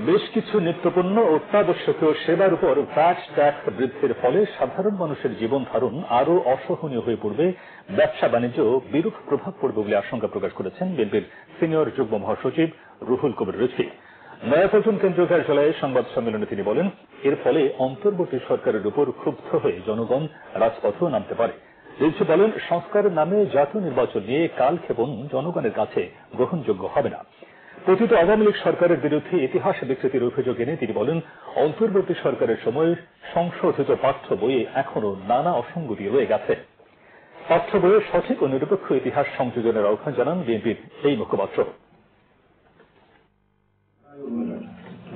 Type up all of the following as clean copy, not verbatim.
বেশ কিছু নিত্যপণ্য ও অত্যাবশ্যকীয় সেবার উপর ভ্যাট ট্যাক্স বৃদ্ধির ফলে সাধারণ মানুষের জীবন ধারণ আরও অসহনীয় হয়ে পড়বে, ব্যবসা বাণিজ্য বিরূপ প্রভাব পড়বে বলে আশঙ্কা প্রকাশ করেছেন বিএনপির সিনিয়র যুগ্ম মহাসচিব রুহুল কবির রিজভী। নয়াপল্টন কেন্দ্রীয় কার্যালয়ে সংবাদ সম্মেলনে তিনি বলেন, এর ফলে অন্তর্বর্তী সরকারের উপর ক্ষুব্ধ হয়ে জনগণ রাজপথেও নামতে পারে। রিজভী বলেন, সংস্কারের নামে জাতীয় নির্বাচন নিয়ে কালক্ষেপণ জনগণের কাছে গ্রহণযোগ্য হবে না। পতিত আওয়ামী লীগ সরকারের বিরুদ্ধে ইতিহাস বিকৃতির অভিযোগ এনে তিনি বলেন, অন্তর্বর্তী সরকারের সময় সংশোধিত পাঠ্য বইয়ে এখনো নানা অসঙ্গতি রয়ে গেছে। পাঠ্য বইয়ে সঠিক ও নিরপেক্ষ ইতিহাস সংযোজনের আহ্বান জানান বিএনপির এই মুখপাত্র।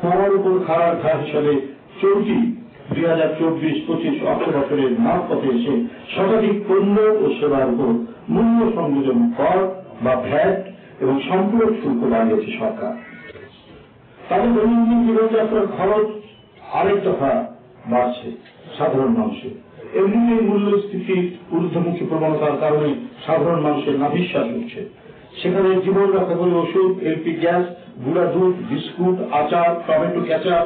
তোমার উপর খাড়ার ঘাট হিসাবে চলতি 2024-25 অর্থ বছরের মাঝপথে এসে শতাধিক পণ্য ও সেবার উপর মূল্য সংযোজন কর বা ভ্যাট এবং সম্পূরক শুল্ক বাড়িয়েছে সরকার। তাদের দৈনন্দিন জীবনযাত্রার খরচ আরেক দফা বাড়ছে সাধারণ মানুষের। এমনিতেই মূল্যস্ফীতির ঊর্ধ্বমুখী প্রবণতার কারণে সাধারণ মানুষের নাভিশ্বাস উঠছে। সেখানে জীবন রক্ষা করে ওষুধ, এলপি গ্যাস, গুঁড়া দুধ, বিস্কুট, আচার, টমেটো কেচাপ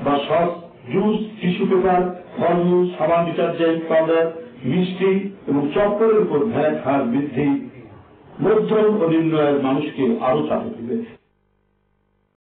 বা সস, জুস, টিস্যু পেপার, ফলমূল, সাবান, ডিটারজেন্ট, পাউডার, মিষ্টি এবং চপ্পলের উপর ভ্যাট হার বৃদ্ধি মধ্যম ও নিম্ন আয়ের মানুষকে আরো চাপে দিবে।